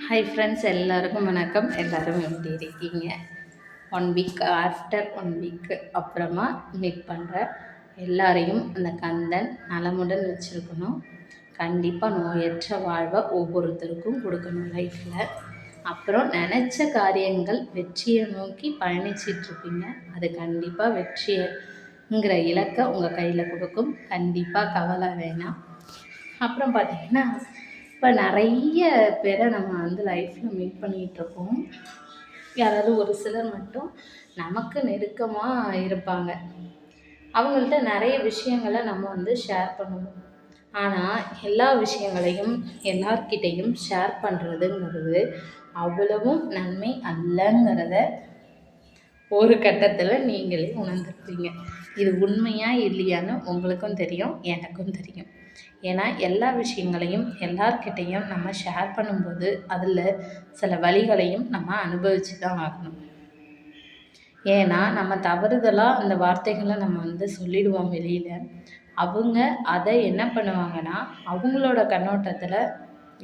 Hi friends, எல்லாருக்கும் வணக்கம். எல்லோரும் எப்படி இருக்கீங்க? 1 வீக் ஆஃப்டர் 1 வீக்கு அப்புறமா மீட் பண்ணுறேன். எல்லாரையும் அந்த கந்தன் நலமுடன் வச்சுருக்கணும். கண்டிப்பாக நோயற்ற வாழ்வை ஒவ்வொருத்தருக்கும் கொடுக்கணும் லைஃப்பில். அப்புறம் நினச்ச காரியங்கள் வெற்றியை நோக்கி பயணிச்சிட்ருப்பீங்க. அது கண்டிப்பாக வெற்றிங்கிற இலக்கை உங்கள் கையில் கொடுக்கும். கண்டிப்பாக கவலை வேணாம். அப்புறம் பார்த்திங்கன்னா, இப்போ நிறைய பேரை நம்ம லைஃப்பில் மீட் பண்ணிகிட்ருக்கோம். யாராவது ஒரு சிலர் மட்டும் நமக்கு நெருக்கமாக இருப்பாங்க. அவங்கள்ட்ட நிறைய விஷயங்களை நம்ம ஷேர் பண்ணுவோம். ஆனால் எல்லா விஷயங்களையும் எல்லார்கிட்டையும் ஷேர் பண்ணுறதுங்கிறது அவ்வளவும் நன்மை அல்லங்கிறத ஒரு கட்டத்தில் நீங்களே உணர்ந்துருப்பீங்க. இது உண்மையா இல்லையான்னு உங்களுக்கும் தெரியும், எனக்கும் தெரியும். ஏன்னா எல்லா விஷயங்களையும் எல்லார்கிட்டையும் நம்ம ஷேர் பண்ணும்போது அதில் சில வழிகளையும் நம்ம அனுபவித்து தான் ஆகணும். ஏன்னா நம்ம தவறுதலாக அந்த வார்த்தைகளை நம்ம சொல்லிடுவோம் வெளியில். அவங்க அதை என்ன பண்ணுவாங்கன்னா அவங்களோட கண்ணோட்டத்தில்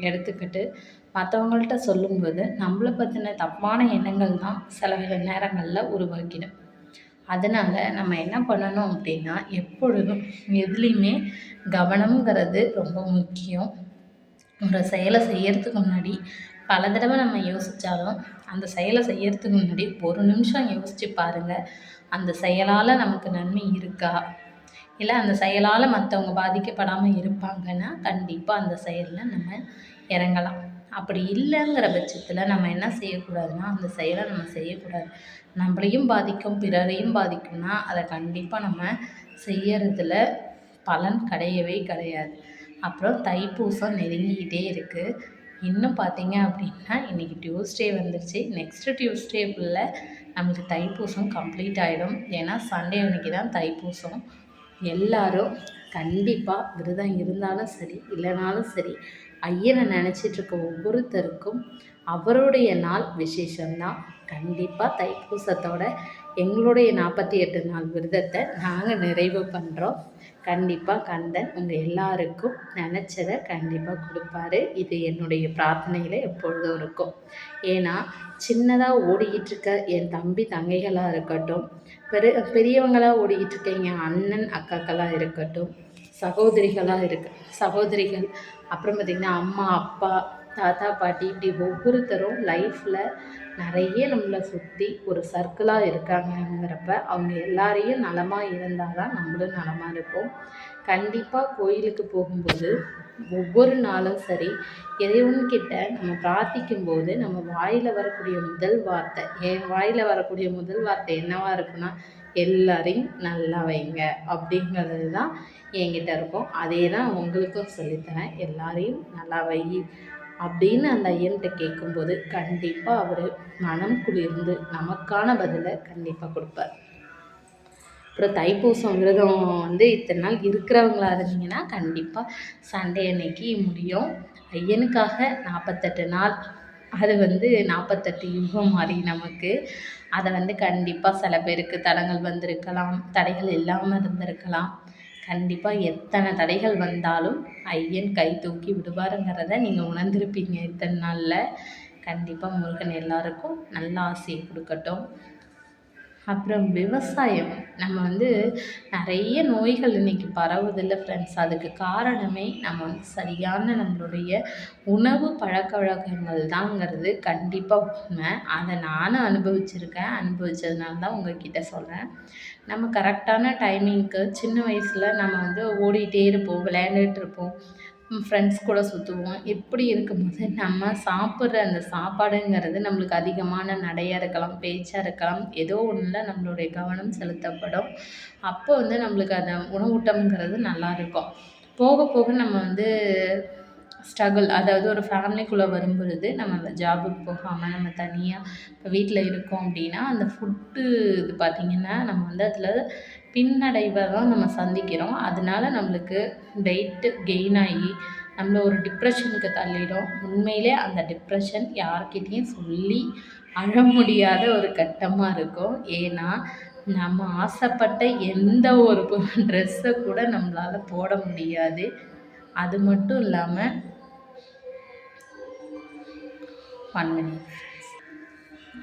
எடுத்துக்கிட்டு மற்றவங்கள்ட்ட சொல்லும்போது நம்மளை பற்றின தப்பான எண்ணங்கள் தான் சில நேரங்களில் உருவாக்கிடும். அதனால் நம்ம என்ன பண்ணணும் அப்படின்னா, எப்பொழுதும் எதுலேயுமே கவனம்ங்கிறது ரொம்ப முக்கியம். ஒரு செயலை செய்யறதுக்கு முன்னாடி பல தடவை நம்ம யோசித்தாலும் அந்த செயலை செய்யறதுக்கு முன்னாடி ஒரு நிமிஷம் யோசித்து பாருங்கள். அந்த செயலால் நமக்கு நன்மை இருக்கா, இல்லை அந்த செயலால் மற்றவங்க பாதிக்கப்படாமல் இருப்பாங்கன்னா கண்டிப்பாக அந்த செயலில் நம்ம இறங்கலாம். அப்படி இல்லைங்கிற பட்சத்தில் நம்ம என்ன செய்யக்கூடாதுன்னா, அந்த செயலை நம்ம செய்யக்கூடாது. நம்மளையும் பாதிக்கும் பிறரையும் பாதிக்கும்னா அதை கண்டிப்பாக நம்ம செய்யறதுல பலன் கிடையவே கிடையாது. அப்புறம் தைப்பூசம் நெருங்கிக்கிட்டே இருக்குது. இன்னும் பார்த்தீங்க அப்படின்னா இன்றைக்கி டியூஸ்டே வந்துருச்சு. நெக்ஸ்ட்டு டியூஸ்டேக்குள்ள நம்மளுக்கு தைப்பூசம் கம்ப்ளீட் ஆகிடும். ஏன்னா சண்டே அன்றைக்கி தான் தைப்பூசம். எல்லாரும் கண்டிப்பாக விரதம் இருந்தாலும் சரி இல்லைனாலும் சரி, ஐயனை நினச்சிட்ருக்க ஒவ்வொருத்தருக்கும் அவருடைய நாள் விசேஷம்தான். கண்டிப்பாக தைப்பூசத்தோட எங்களுடைய 48 நாள் விரதத்தை நாங்கள் நிறைவு பண்ணுறோம். கண்டிப்பாக கந்தன் உங்கள் எல்லாருக்கும் நினச்சதை கண்டிப்பாக கொடுப்பாரு. இது என்னுடைய பிரார்த்தனையில் எப்பொழுதும் இருக்கும். ஏன்னா சின்னதாக ஓடிக்கிட்டு இருக்க என் தம்பி தங்கைகளாக இருக்கட்டும், பெரியவங்களாக ஓடிக்கிட்டு இருக்க என் அண்ணன் அக்காக்களாக இருக்கட்டும், சகோதரிகள், அப்புறம் பார்த்திங்கன்னா அம்மா அப்பா தாத்தா பாட்டி, இப்படி ஒவ்வொருத்தரும் லைஃப்பில் நிறைய நம்மளை சுற்றி ஒரு சர்க்கிளாக இருக்காங்கங்கிறப்ப அவங்க எல்லாரையும் நலமாக இருந்தால் தான் நம்மளும் நலமாக இருப்போம். கண்டிப்பாக கோயிலுக்கு போகும்போது ஒவ்வொரு நாளும் சரி, இறைவன்கிட்ட நம்ம பிரார்த்திக்கும்போது நம்ம வாயில் வரக்கூடிய முதல் வார்த்தை, என் வாயில் வரக்கூடிய முதல் வார்த்தை என்னவாக இருக்குன்னா, எல்லாரையும் நல்லா வைங்க அப்படிங்கிறது தான் என்கிட்ட இருக்கும். அதே தான் உங்களுக்கும் சொல்லித்தரேன். எல்லாரையும் நல்லா வை அப்படின்னு அந்த ஐயன்கிட்ட கேட்கும்போது கண்டிப்பாக அவர் மனம் குளிர்ந்து நமக்கான பதிலை கண்டிப்பாக கொடுப்பார். அப்புறம் தைப்பூசம் விரதம் இத்தனை நாள் இருக்கிறவங்களா இருந்தீங்கன்னா கண்டிப்பாக சண்டே அன்னைக்கு முடியும். ஐயனுக்காக 48 நாள், அது 48 யுகம் மாதிரி நமக்கு. அதை கண்டிப்பாக சில பேருக்கு தடங்கள் வந்திருக்கலாம், தடைகள் இல்லாமல் இருந்திருக்கலாம். கண்டிப்பாக எத்தனை தடைகள் வந்தாலும் ஐயன் கை தூக்கி விடுவாருங்கிறத நீங்கள் உணர்ந்திருப்பீங்க இத்தனை நாளில். கண்டிப்பாக முருகன் எல்லாருக்கும் நல்ல ஆசையை கொடுக்கட்டும். அப்புறம் விவசாயம், நம்ம நிறைய நோய்கள் இன்றைக்கி பரவுதில்லை ஃப்ரெண்ட்ஸ். அதுக்கு காரணமே நம்ம சரியான நம்மளுடைய உணவு பழக்க வழக்கங்கள் தாங்கிறது கண்டிப்பாக உண்மை. அதை நானும் அனுபவித்ததுனால தான் உங்கள்கிட்ட சொல்கிறேன். நம்ம கரெக்டான டைமிங்க்கு சின்ன வயசில் நம்ம ஓடிகிட்டே இருப்போம், விளையாண்டுட்டு இருப்போம், ஃப்ரெண்ட்ஸ் கூட சுற்றுவோம். இப்படி இருக்கும்போது நம்ம சாப்பிட்ற அந்த சாப்பாடுங்கிறது நம்மளுக்கு அதிகமான நடையாக இருக்கலாம், பேச்சாக இருக்கலாம், ஏதோ ஒன்றில் நம்மளுடைய கவனம் செலுத்தப்படும். அப்போ நம்மளுக்கு அந்த உணவூட்டம்ங்கிறது நல்லாயிருக்கும். போக போக நம்ம ஸ்ட்ரகிள், அதாவது ஒரு ஃபேமிலிக்குள்ளே வரும்பொழுது நம்ம ஜாபுக்கு போகாமல் நம்ம தனியாக இப்போ வீட்டில் இருக்கோம் அப்படின்னா அந்த ஃபுட்டு இது பார்த்திங்கன்னா நம்ம அதில் பின்னடைவை தான் நம்ம சந்திக்கிறோம். அதனால நம்மளுக்கு வெயிட்டு கெயின் ஆகி நம்மளை ஒரு டிப்ரெஷனுக்கு தள்ளிடும். உண்மையிலே அந்த டிப்ரெஷன் யார்கிட்டையும் சொல்லி அழ முடியாத ஒரு கட்டமாக இருக்கும். ஏன்னா நம்ம ஆசைப்பட்ட எந்த ஒரு ட்ரெஸ்ஸை கூட நம்மளால் போட முடியாது. அது மட்டும் இல்லாமல் 1 மினிட்.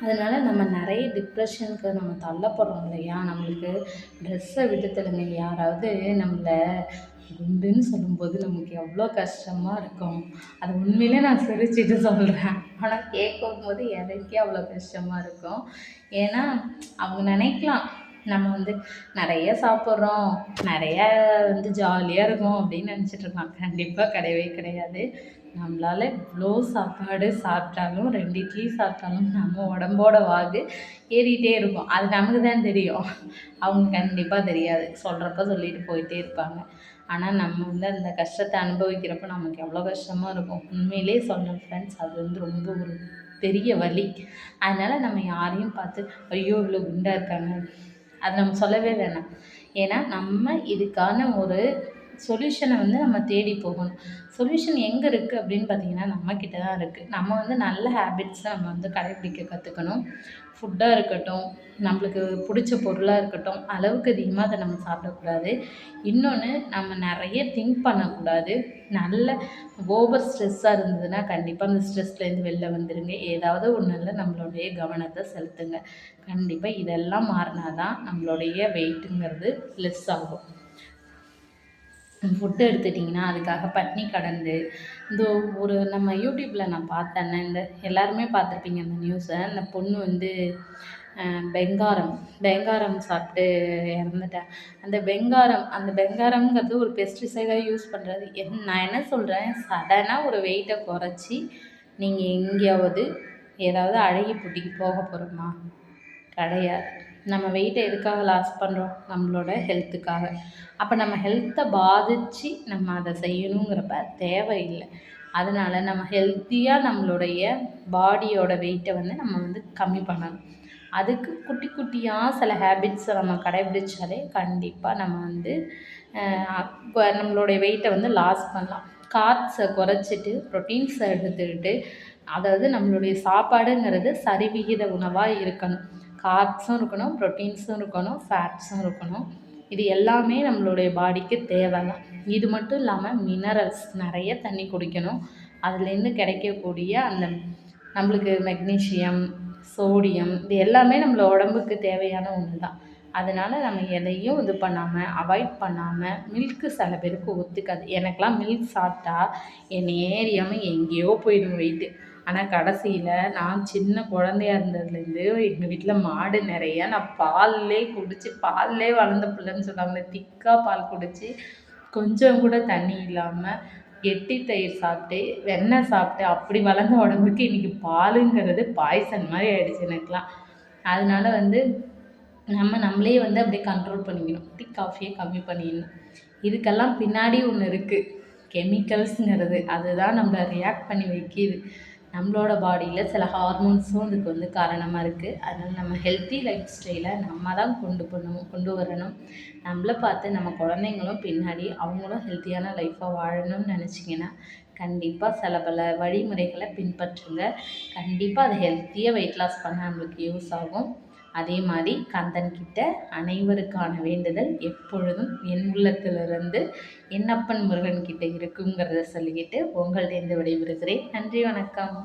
அதனால் நம்ம நிறைய டிப்ரெஷனுக்கு நம்ம தள்ளப்படுறோம் இல்லையா? நம்மளுக்கு ட்ரெஸ்ஸை விட்டுத்தலுங்க, யாராவது நம்மளை குண்டுன்னு சொல்லும்போது நமக்கு எவ்வளோ கஷ்டமாக இருக்கும். அது உண்மையிலே நான் சிரிச்சிட்டு சொல்கிறேன். ஆனால் கேட்கும்போது எனக்கே அவ்வளோ கஷ்டமாக இருக்கும். ஏன்னா அவங்க நினைக்கலாம் நம்ம நிறைய சாப்பிட்றோம், நிறையா ஜாலியாக இருக்கும் அப்படின்னு நினச்சிட்ருக்கான். கண்டிப்பாக கிடையவே கிடையாது. நம்மளால் இவ்வளோ சாப்பாடு சாப்பிட்டாலும் 2 இட்லி சாப்பிட்டாலும் நம்ம உடம்போட வாகு ஏறிட்டே இருக்கும். அது நமக்கு தான் தெரியும், அவங்க கண்டிப்பாக தெரியாது. சொல்கிறப்ப சொல்லிட்டு போயிட்டே இருப்பாங்க. ஆனால் நம்ம அந்த கஷ்டத்தை அனுபவிக்கிறப்ப நமக்கு எவ்வளோ கஷ்டமாக இருக்கும். உண்மையிலே சொல்கிறேன் ஃப்ரெண்ட்ஸ், அது ரொம்ப ஒரு பெரிய வலி. அதனால் நம்ம யாரையும் பார்த்து ஐயோ இவ்வளோ குண்டாக இருக்காங்க அது நம்ம சொல்லவே வேணாம். ஏன்னா நம்ம இதுக்கான ஒரு சொல்யூஷனை நம்ம தேடி போகணும். சொல்யூஷன் எங்கே இருக்குது அப்படின்னு பார்த்தீங்கன்னா நம்மக்கிட்ட தான் இருக்குது. நம்ம நல்ல ஹேபிட்ஸை நம்ம கடைப்பிடிக்க கற்றுக்கணும். ஃபுட்டாக இருக்கட்டும், நம்மளுக்கு பிடிச்ச பொருளாக இருக்கட்டும், அளவுக்கு அதிகமாக அதை நம்ம சாப்பிடக்கூடாது. இன்னொன்று, நம்ம நிறைய திங்க் பண்ணக்கூடாது. நல்ல ஓவர் ஸ்ட்ரெஸ்ஸாக இருந்ததுன்னா கண்டிப்பாக அந்த ஸ்ட்ரெஸ்லேருந்து வெளில வந்துடுங்க. ஏதாவது ஒன்றில் நம்மளுடைய கவனத்தை செலுத்துங்க. கண்டிப்பாக இதெல்லாம் மாறினா தான் நம்மளுடைய வெயிட்டுங்கிறது லெஸ் ஆகும். ஃபுட்டு எடுத்துட்டிங்கன்னா அதுக்காக பட்னி கடந்து ஒரு நம்ம யூடியூப்பில் நான் பார்த்தேன். எல்லாருமே பார்த்துருப்பீங்க அந்த நியூஸை. அந்த பொண்ணு வெங்காரம் சாப்பிட்டு இறந்துட்டேன். அந்த வெங்காரம்ங்கிறது ஒரு பெஸ்டிசைடாக யூஸ் பண்ணுறது. நான் என்ன சொல்கிறேன், சடனாக ஒரு வெயிட்டை குறைச்சி நீங்கள் எங்கேயாவது ஏதாவது அழகி போட்டிக்கு போக போகிறோமா? கிடையாது. நம்ம வெயிட்டை எதுக்காக லாஸ் பண்ணுறோம்? நம்மளோட ஹெல்த்துக்காக. அப்போ நம்ம ஹெல்த்தை பாதித்து நம்ம அதை செய்யணுங்கிறப்ப தேவையில்லை. அதனால் நம்ம ஹெல்த்தியாக நம்மளுடைய பாடியோட வெயிட்டை நம்ம கம்மி பண்ணணும். அதுக்கு குட்டி குட்டியாக சில ஹேபிட்ஸை நம்ம கடைபிடிச்சாலே கண்டிப்பாக நம்ம இப்போ நம்மளுடைய வெயிட்டை லாஸ் பண்ணலாம். கார்ப்ஸை குறைச்சிட்டு ப்ரோட்டீன்ஸை எடுத்துக்கிட்டு, அதாவது நம்மளுடைய சாப்பாடுங்கிறது சரிவிகித உணவாக இருக்கணும். கார்ப்ஸும் இருக்கணும், ப்ரோட்டீன்ஸும் இருக்கணும், ஃபேட்ஸும் இருக்கணும். இது எல்லாமே நம்மளுடைய பாடிக்கு தேவை தான். இது மட்டும் இல்லாமல் மினரல்ஸ் நிறைய தண்ணி குடிக்கணும். அதுலேருந்து கிடைக்கக்கூடிய நம்மளுக்கு மெக்னீஷியம், சோடியம், இது எல்லாமே நம்மள உடம்புக்கு தேவையான ஒன்று தான். அதனால் நம்ம எதையும் இது பண்ணாமல், அவாய்ட் பண்ணாமல், மில்க்கு சில பேருக்கு ஒத்துக்காது. எனக்கெலாம் மில்க் சாப்பிட்டா என்னை ஏறியாமல் எங்கேயோ போயிடும் வெயிட்டு. ஆனால் கடைசியில் நான் சின்ன குழந்தையா இருந்ததுலேருந்து எங்கள் வீட்டில் மாடு நிறையா நான் பால்லே வளர்ந்த பிள்ளைன்னு சொல்லுவாங்க. திக்காக பால் குடித்து கொஞ்சம் கூட தண்ணி இல்லாமல் கெட்டி தயிர் சாப்பிட்டு வெண்ணெய் சாப்பிட்டு அப்படி வளர்ந்த உடம்புக்கு இன்றைக்கி பாலுங்கிறது பாய்சன் மாதிரி ஆகிடுச்சு எனக்குலாம். அதனால் நம்மளே அப்படியே கண்ட்ரோல் பண்ணிக்கணும். டீ காஃபியை கம்மி பண்ணிடணும். இதுக்கெல்லாம் பின்னாடி ஒன்று இருக்குது, கெமிக்கல்ஸுங்கிறது. அதுதான் நம்மளை ரியாக்ட் பண்ணி வைக்கிது. நம்மளோட பாடியில் சில ஹார்மோன்ஸும் இதுக்கு காரணமாக இருக்குது. அதனால் நம்ம ஹெல்த்தி லைஃப் ஸ்டைலை நம்ம தான் கொண்டு வரணும். நம்மளை பார்த்து நம்ம குழந்தைங்களும் பின்னாடி அவங்களும் ஹெல்த்தியான லைஃப்பாக வாழணும்னு நினச்சிங்கன்னா கண்டிப்பாக சில பல வழிமுறைகளை பின்பற்றுங்க. கண்டிப்பாக அது ஹெல்த்தியாக வெயிட் லாஸ் பண்ண நம்மளுக்கு யூஸ் ஆகும். அதே மாதிரி கந்தன்கிட்ட அனைவருக்கான வேண்டுதல் எப்பொழுதும் என் உள்ளத்திலிருந்து என்னப்பன் முருகன் கிட்ட இருக்குங்கிறத சொல்லிக்கிட்டு உங்கள்கிட்ட விடைபெறுகிறேன். நன்றி, வணக்கம்.